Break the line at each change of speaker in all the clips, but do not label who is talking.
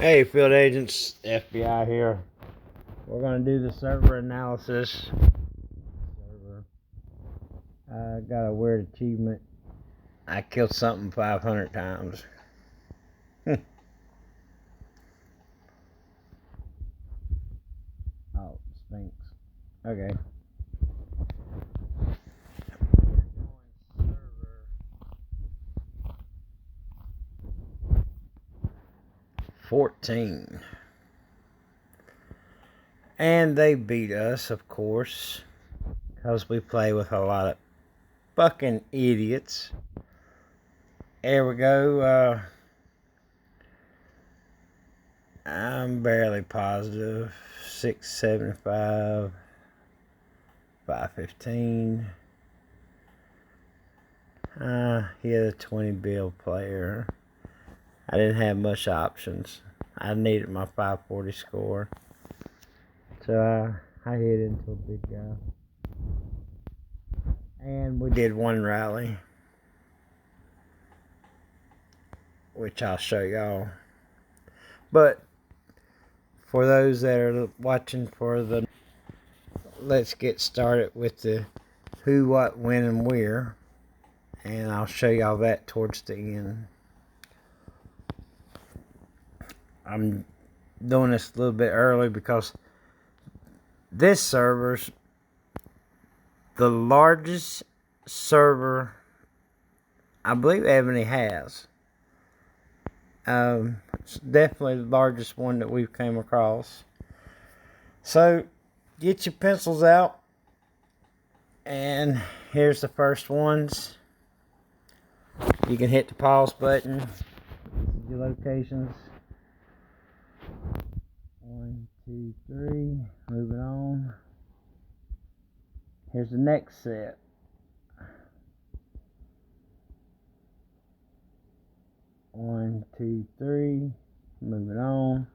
Hey, field agents, FBI here. We're going to do the server analysis. I got a weird achievement. I killed something 500 times. Oh, stinks. Okay. Server 14. And they beat us, of course, because we play with a lot of fucking idiots. There we go. I'm barely positive. 675, 515. He had a 20 bill player. I didn't have much options. I needed my 540 score. So I hit into a big guy. And we did one rally, which I'll show y'all. But for those that are watching for the, let's get started with the who, what, when, and where. And I'll show y'all that towards the end. I'm doing this a little bit early because this server's the largest server I believe Ebony has. It's definitely the largest one that we've came across. So get your pencils out, and here's the first ones. You can hit the pause button. Your locations. 1, 2, 3. Moving on. Here's the next set. 1, 2, 3. Moving on.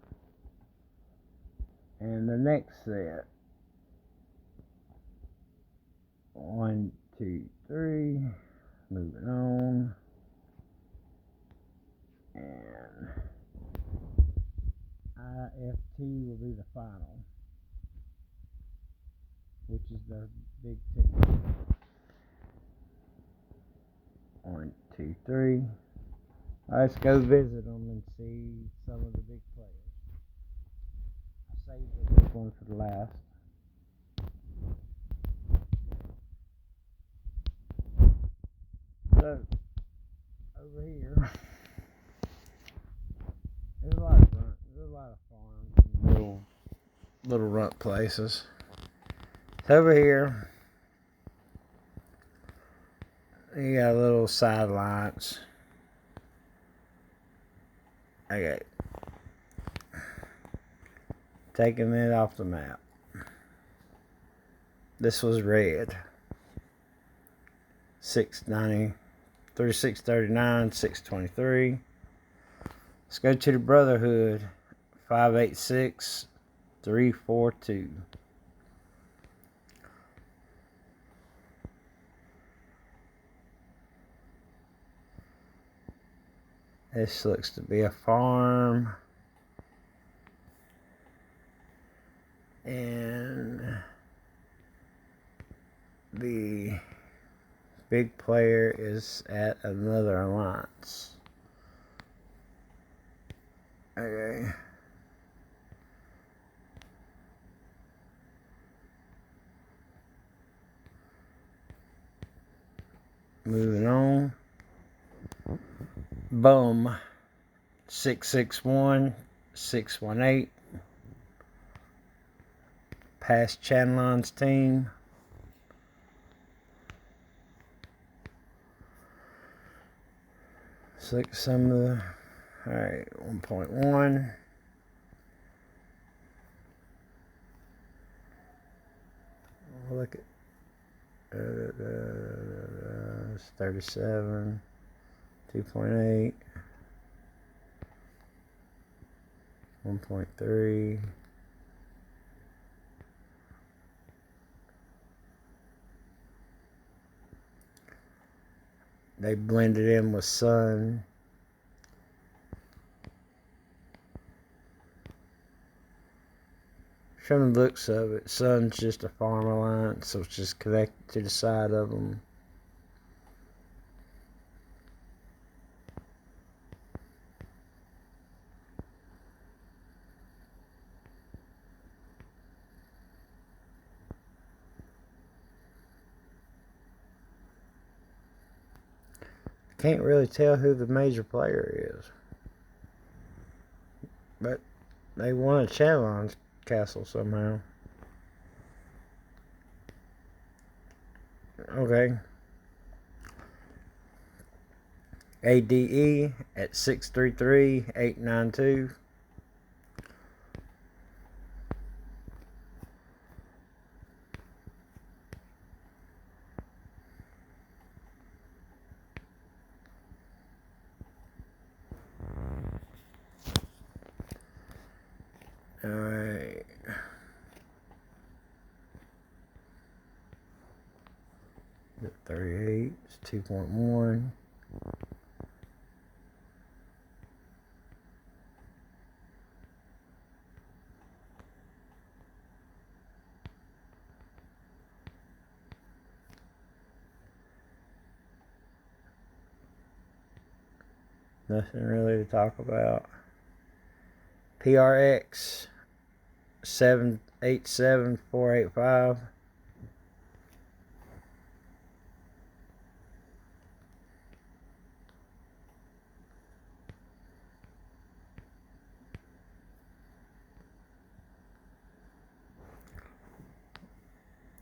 And the next set. 1, 2, 3. Moving on. And IFT will be the final, which is the big team. 1, 2, 3. Let's go visit them and see some of the big players. I saved the big one for the last. So, over here, there's a lot of farms and little runt places. So over here, you got little sidelines. Okay. Taking it off the map. This was red. 690, 3639, 623. Let's go to the Brotherhood. 586, 342. This looks to be a farm. And the big player is at another alliance. Okay. Moving on. Boom. 661, 618. Past Chanlon's team. Let's look at some of the. Alright, 1.1. Look at. It's 37. 2.8. 1.3. They blended in with sun. From the looks of it, Sun's just a farm alliance, so it's just connected to the side of them. Can't really tell who the major player is, but they won a challenge castle somehow. Okay. ADE at 633-892. Alright. The 38 is 2.1. Nothing really to talk about. PRX 787485.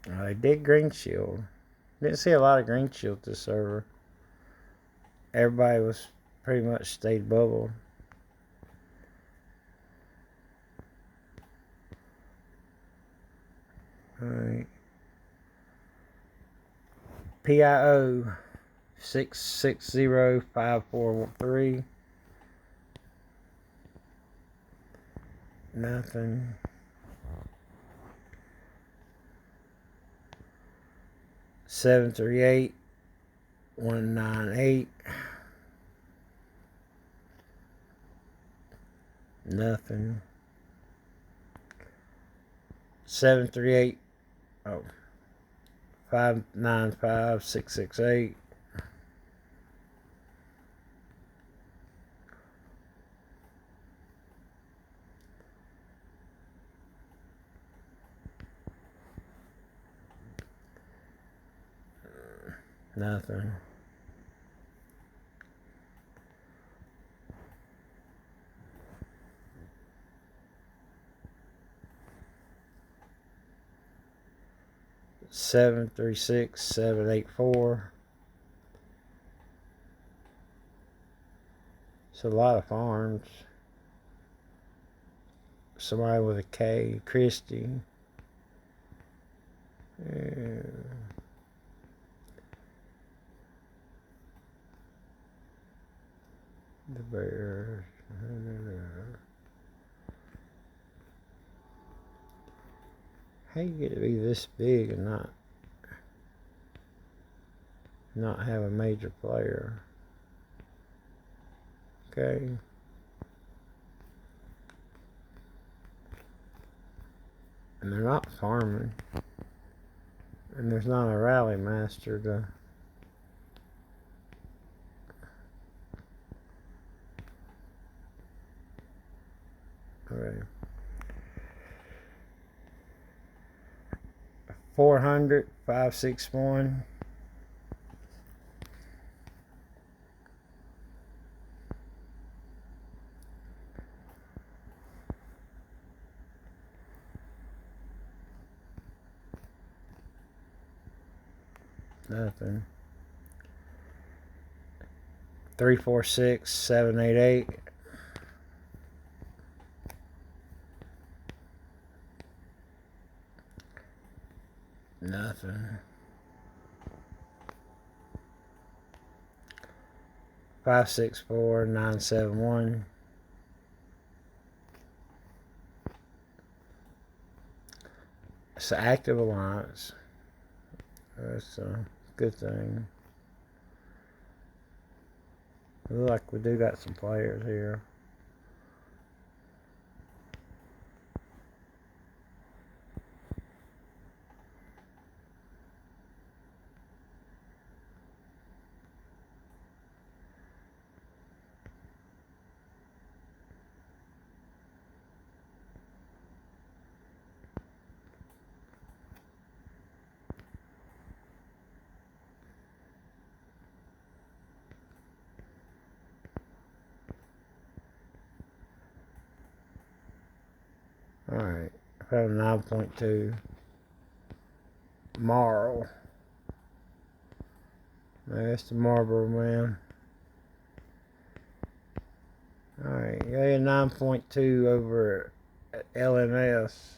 I did green shield. Didn't see a lot of green shield this server. Everybody was pretty much stayed bubbled. Alright. PIO 6605413. Nothing. Seven 38198. Nothing. 738. Oh. 595668. Nothing. Seven 36784. It's a lot of farms. Somebody with a K, Christie. Yeah. The Bears. How you get to be this big and not have a major player? Okay. And they're not farming. And there's not a rally master to... Okay. 400, 561. Nothing. 346, 788. Nothing. 564, 971. It's an active alliance. That's a good thing. It looks like we do got some players here. Alright, I found 9.2. Marl. That's the Marlboro Man. Alright, yeah, 9.2 over at LMS.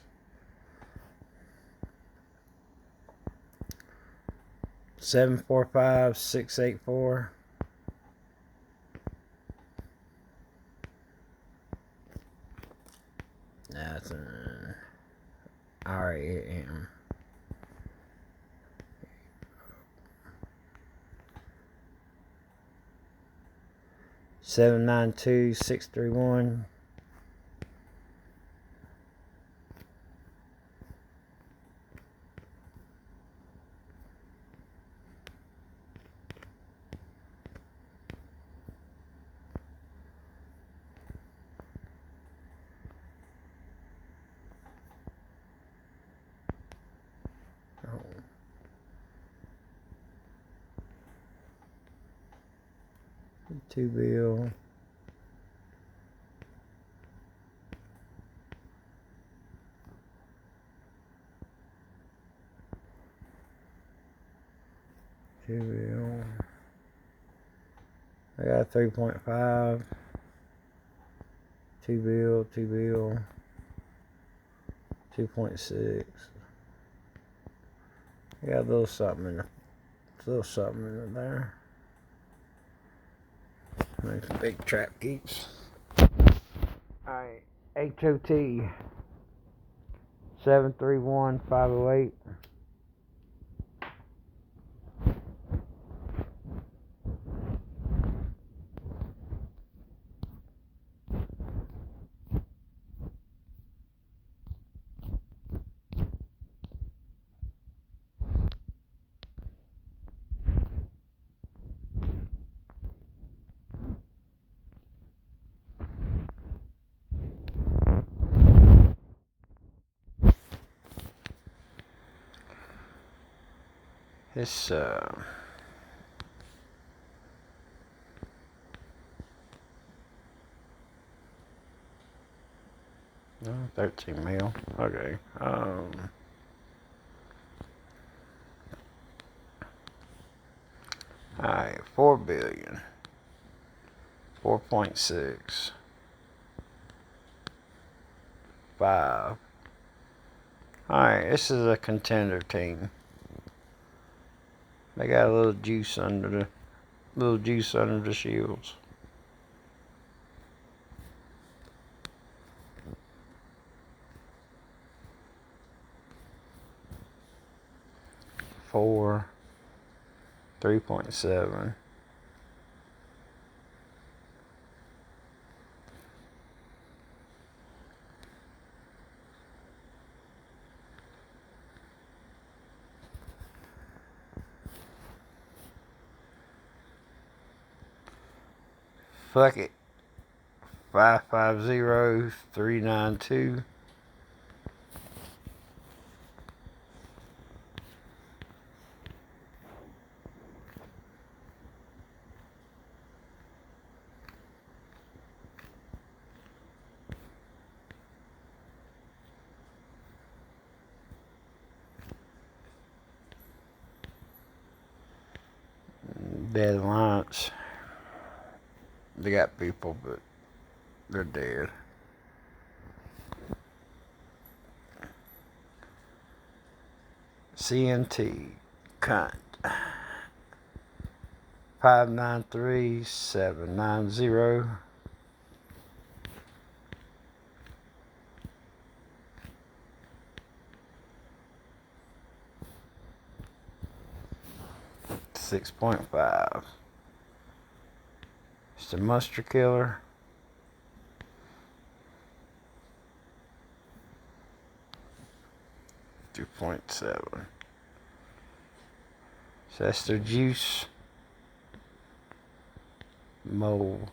745-684. That's an RAM. 792-631. Two bill. Two bill. I got 3.5. Two bill. 2.6. I got a little something in there. Nice big trap keeps. Alright, HOT 731-508. This no, 13 mil. Okay. Alright, 4 billion. 4.6. 5. Alright, this is a contender team. They got a little juice under the shields. Four. 3.7. Fuck it. 550-392. Dead Alliance. They got people, but they're dead. CNT. Cunt. 593-790. $6.5. It's the Muster Killer. $2.7. So that's their juice. Mole.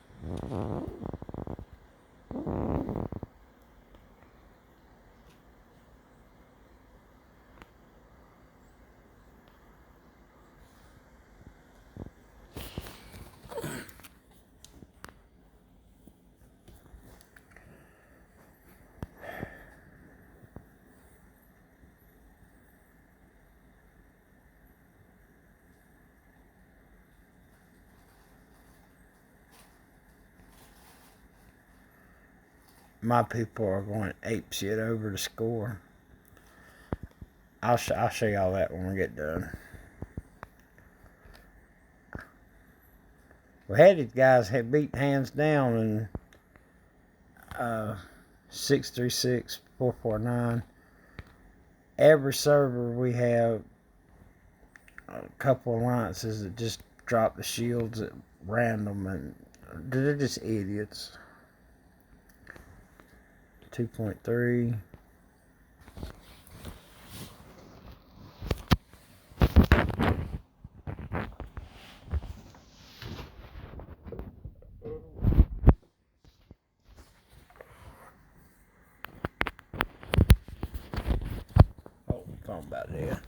my people are going ape shit over the score. I'll show y'all that when we get done. We had these guys had beat hands down in 636 449. Every server we have a couple alliances that just drop the shields at random, and they're just idiots. 2.3. Oh, phone about here.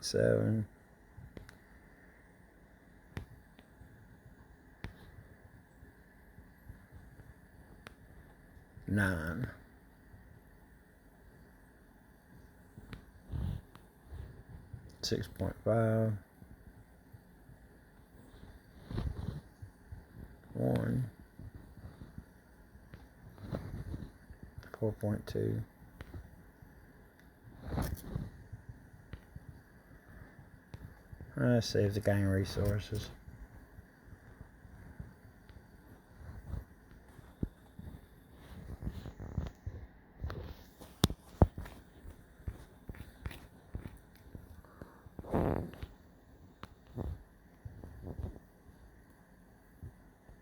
.7. Nine. 6.5. 1. 4.2. Save the gang resources.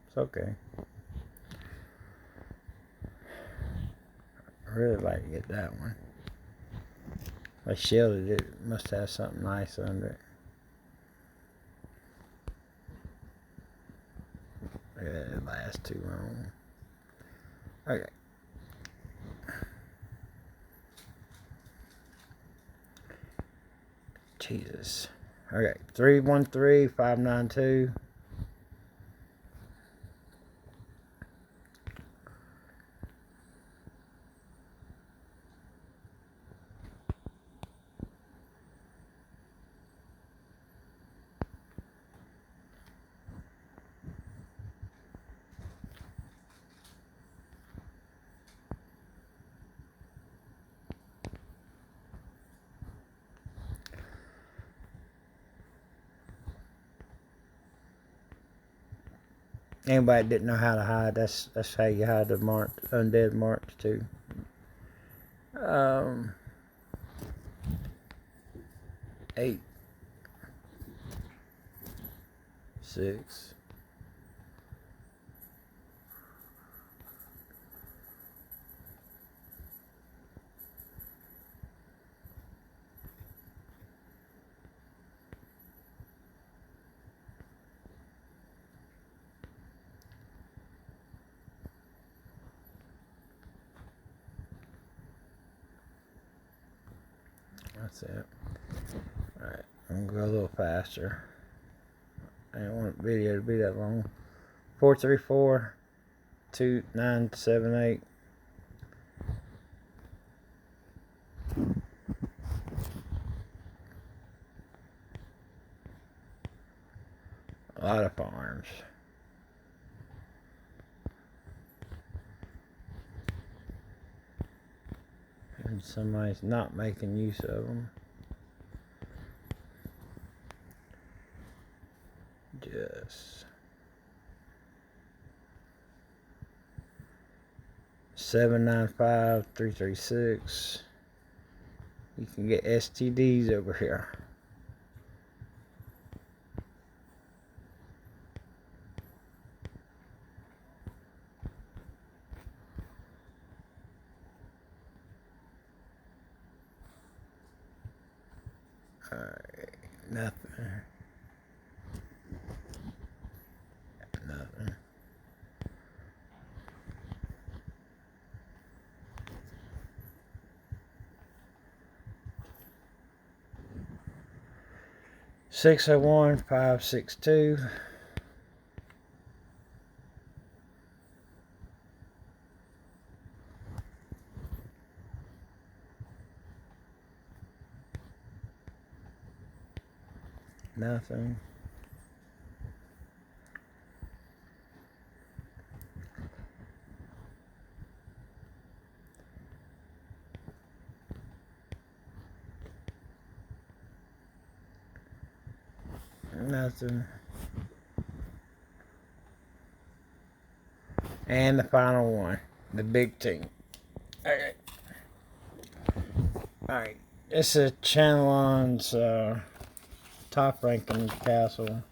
It's okay. I really like to get that one. I shielded it. It must have something nice under it. Yeah, it lasts too long. Okay. Jesus. Okay. 313592. Anybody that didn't know how to hide, that's how you hide the undead marks too. 8, 6. That's it. Alright, I'm gonna go a little faster. I don't want the video to be that long. 434 2978. A lot of farms. And somebody's not making use of them. Just 795-336. You can get STDs over here. Alright, nothing. Nothing. 601 562. Nothing. Nothing. And the final one, the big team. Okay. Alright. This is Chanelon's top ranking castle.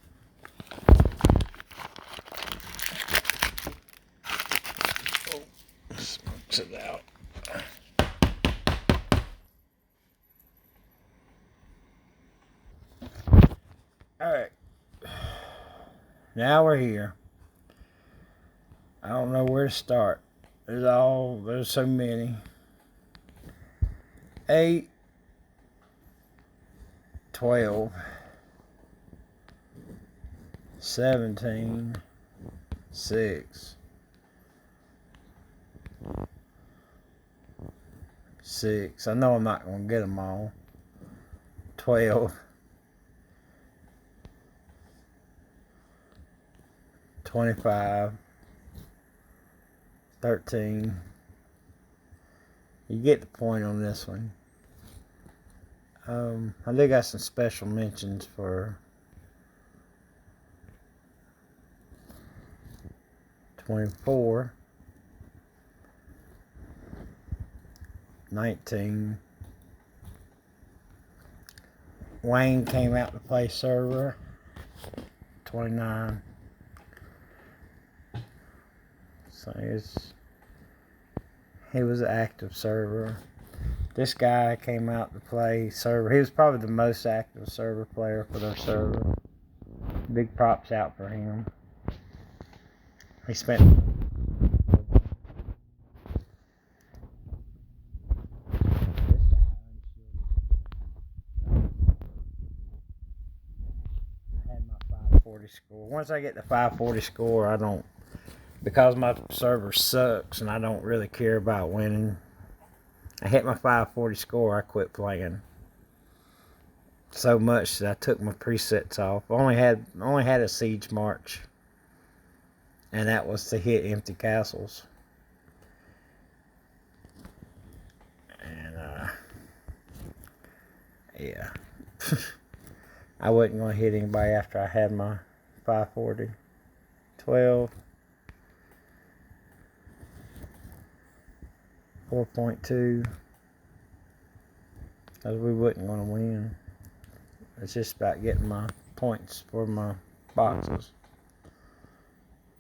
Oh, smokes it out. Alright. Now we're here. I don't know where to start. There's so many. 8, 12, 17, 6, 6. I know I'm not going to get them all. 12, 25, 13. You get the point on this one. I do got some special mentions for 24, 19. Wayne came out to play server. 29. So he was an active server. This guy came out to play server. He was probably the most active server player for their server. Big props out for him. He spent I had my 540 score. Once I get the 540 score, I don't, because my server sucks and I don't really care about winning. I hit my 540 score, I quit playing. So much that I took my presets off. Only had a siege march, and that was to hit empty castles. And yeah, I wasn't gonna hit anybody after I had my 540. 12, 4.2, because we wasn't gonna win. It's just about getting my points for my boxes.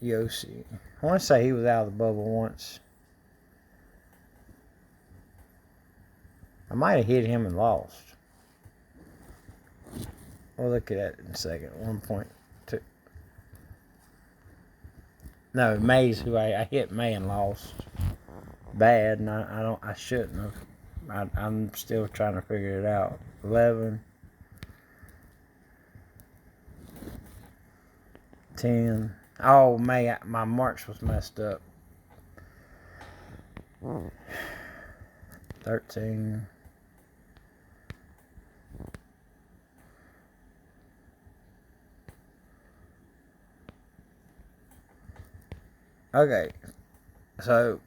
Yossi. I want to say he was out of the bubble once. I might have hit him and lost. We'll look at that in a second. 1.2. No, May's who I hit May and lost. Bad, and I shouldn't have. I'm still trying to figure it out. 11. 10. Oh, May, my march was messed up. 13. Okay, so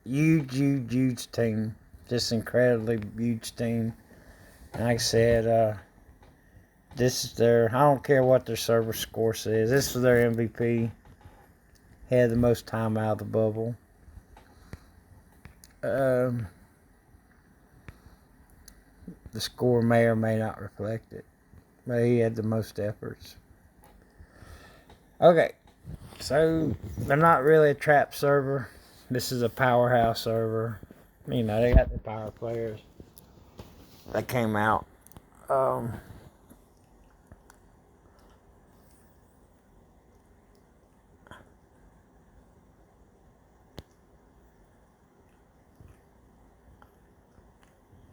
huge team, just incredibly huge team. And like I said, this is their, I don't care what their server score says, this was their MVP. Had the most time out of the bubble. The score may or may not reflect it, but he had the most efforts. Okay, so they're not really a trap server. This is a powerhouse server. You know, they got the power players that came out. A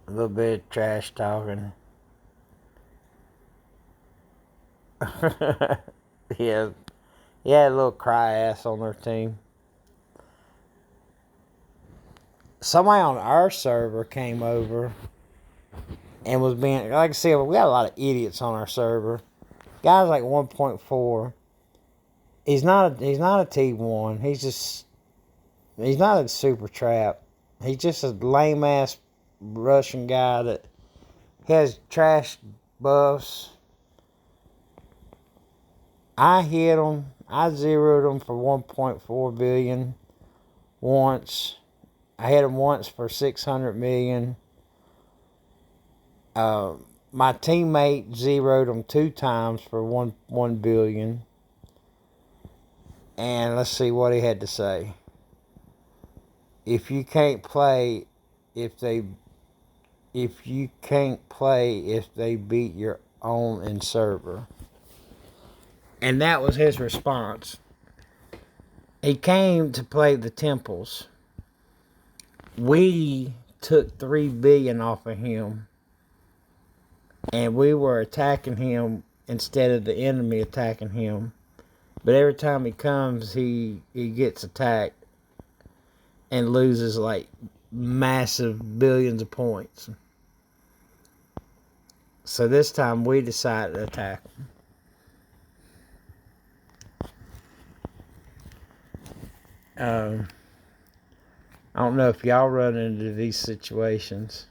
little bit of trash talking. Yeah, he had a little cry ass on their team. Somebody on our server came over and was being, like I said, we got a lot of idiots on our server. Guy's like 1.4. He's not a T1. He's not a super trap. He's just a lame ass Russian guy that has trash buffs. I hit him. I zeroed him for 1.4 billion once. I hit him once for 600 million. My teammate zeroed him 2 times for 1 billion. And let's see what he had to say. If you can't play, if you can't play if they beat your own in server. And that was his response. He came to play the temples. We took 3 billion off of him. And we were attacking him instead of the enemy attacking him. But every time he comes, he gets attacked and loses like massive billions of points. So this time we decided to attack him. I don't know if y'all run into these situations.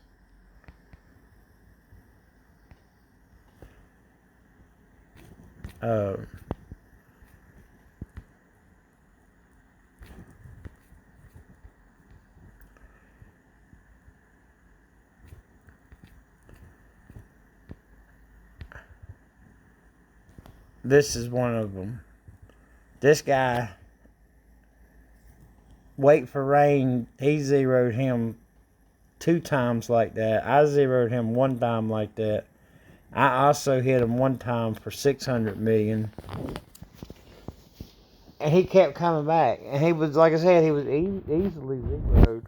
This is one of them. This guy, Wait for Rain, he zeroed him 2 times like that. I zeroed him 1 time like that. I also hit him 1 time for 600 million. And he kept coming back. And he was, like I said, he was easily zeroed.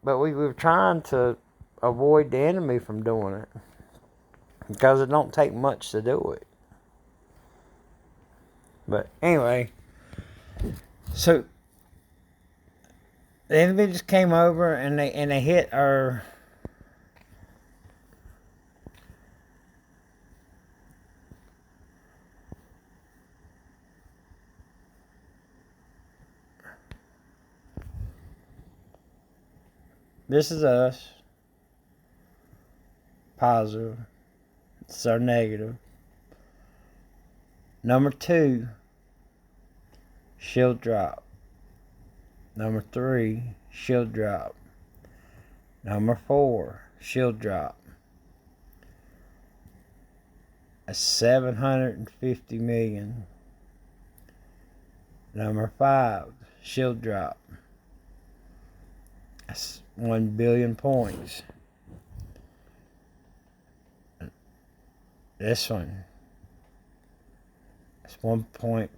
But we were trying to avoid the enemy from doing it. Because it don't take much to do it. But anyway, so the enemy just came over and they hit our this is us. Positive. It's our negative. Number 2, shield drop. Number 3, shield drop. Number 4, shield drop. A 750 million. Number 5, shield drop. That's 1 billion points. This one. That's 1 point.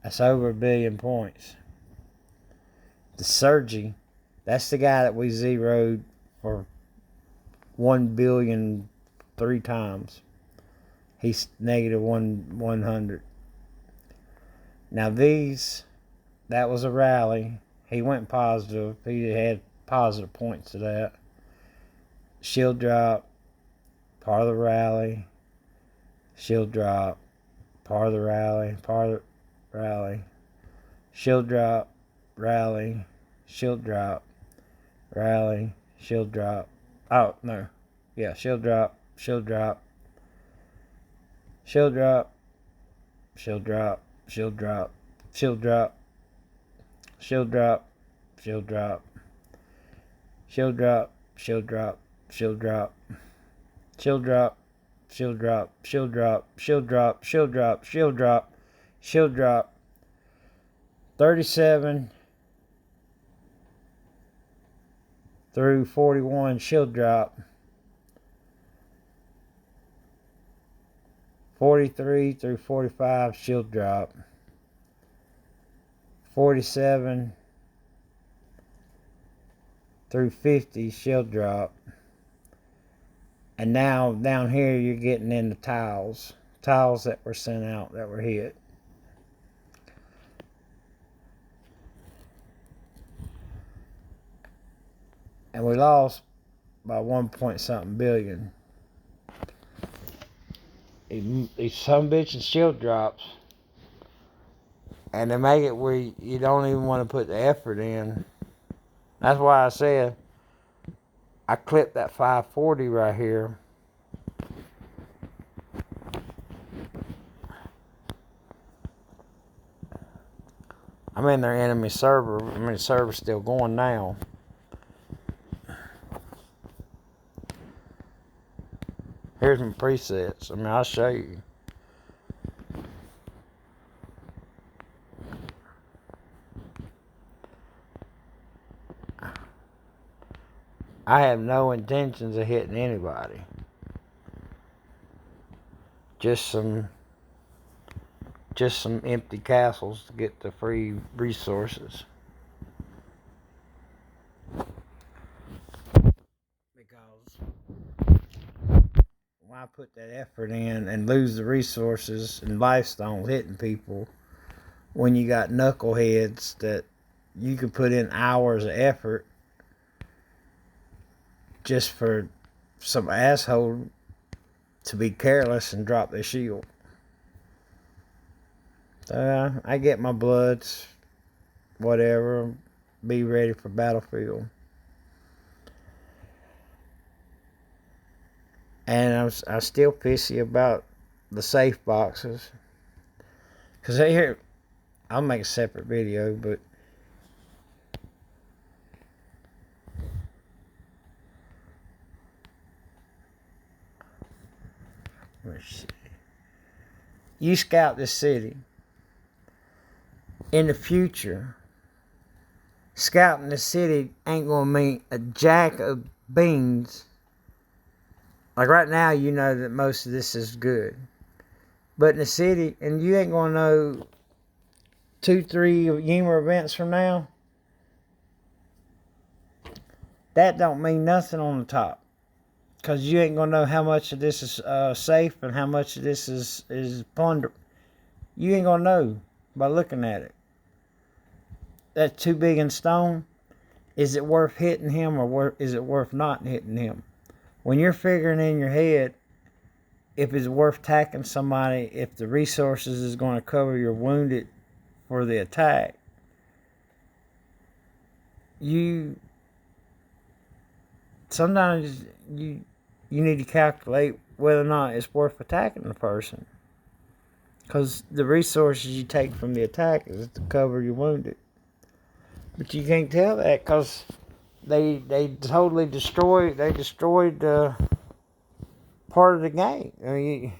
That's over 1 billion points. The Sergi, that's the guy that we zeroed for 1 billion 3 times. He's negative 100. Now these, that was a rally. He went positive. He had positive points to that. Shield drop, part of the rally. Shield drop, part of the rally, part of the rally. Shield drop, rally, shield drop, rally, shield drop. Oh, no. Yeah, shield drop, shield drop, shield drop, shield drop, shield drop, shield drop, shield drop, shield drop, shield drop, shield drop, shield drop, shield drop, shield drop, shield drop, shield drop, shield drop, shield drop, shield drop. 37 through 41 shield drop. 43 through 45 shield drop. 47 through 50 shield drop. And now down here you're getting into tiles that were sent out that were hit. And we lost by 1 point something billion. These some bitchin' shield drops. And they make it where you don't even want to put the effort in. That's why I said I clipped that 540 right here. I'm in their enemy server. I mean, the server's still going now. Here's my presets. I mean, I'll show you. I have no intentions of hitting anybody. Just some empty castles to get the free resources. Because when I put that effort in and lose the resources and lifestone hitting people, when you got knuckleheads that you can put in hours of effort just for some asshole to be careless and drop their shield. I get my bloods, whatever, be ready for battlefield. And I'm still pissy about the safe boxes. Because here, I'll make a separate video, but let's see. You scout this city. In the future, scouting the city ain't gonna mean a jack of beans. Like right now, you know that most of this is good. But in the city, and you ain't gonna know 2-3 humor events from now, that don't mean nothing on the top. Because you ain't gonna know how much of this is safe and how much of this is plunder. You ain't gonna know by looking at it. That's too big in stone. Is it worth hitting him, or is it worth not hitting him? When you're figuring in your head if it's worth attacking somebody, if the resources is going to cover your wounded for the attack, sometimes you need to calculate whether or not it's worth attacking the person. Because the resources you take from the attack is to cover your wounded. But you can't tell that because they totally destroyed part of the game. I mean,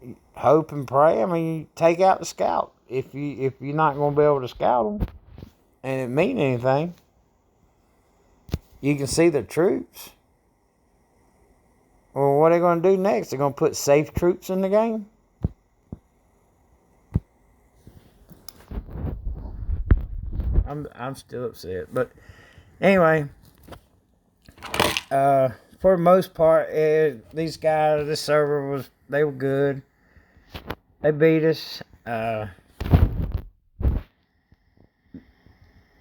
you hope and pray. I mean, you take out the scout if you're not going to be able to scout them and it mean anything. You can see the troops. Well, what are they going to do next? They're going to put safe troops in the game? I'm still upset, but anyway, for the most part, these guys, this server they were good. They beat us. They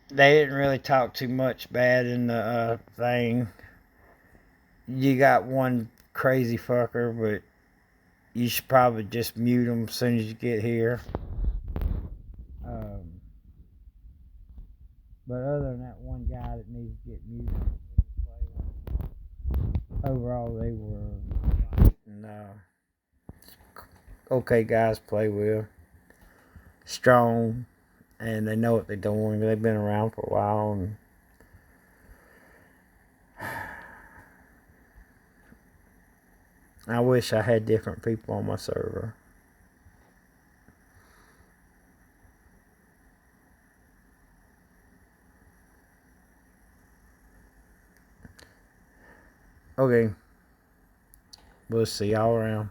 didn't really talk too much bad in the thing. You got one crazy fucker, but you should probably just mute him as soon as you get here. But other than that one guy that needs to get muted, overall they were okay guys, play well, strong, and they know what they're doing. They've been around for a while, and I wish I had different people on my server. Okay, we'll see y'all around.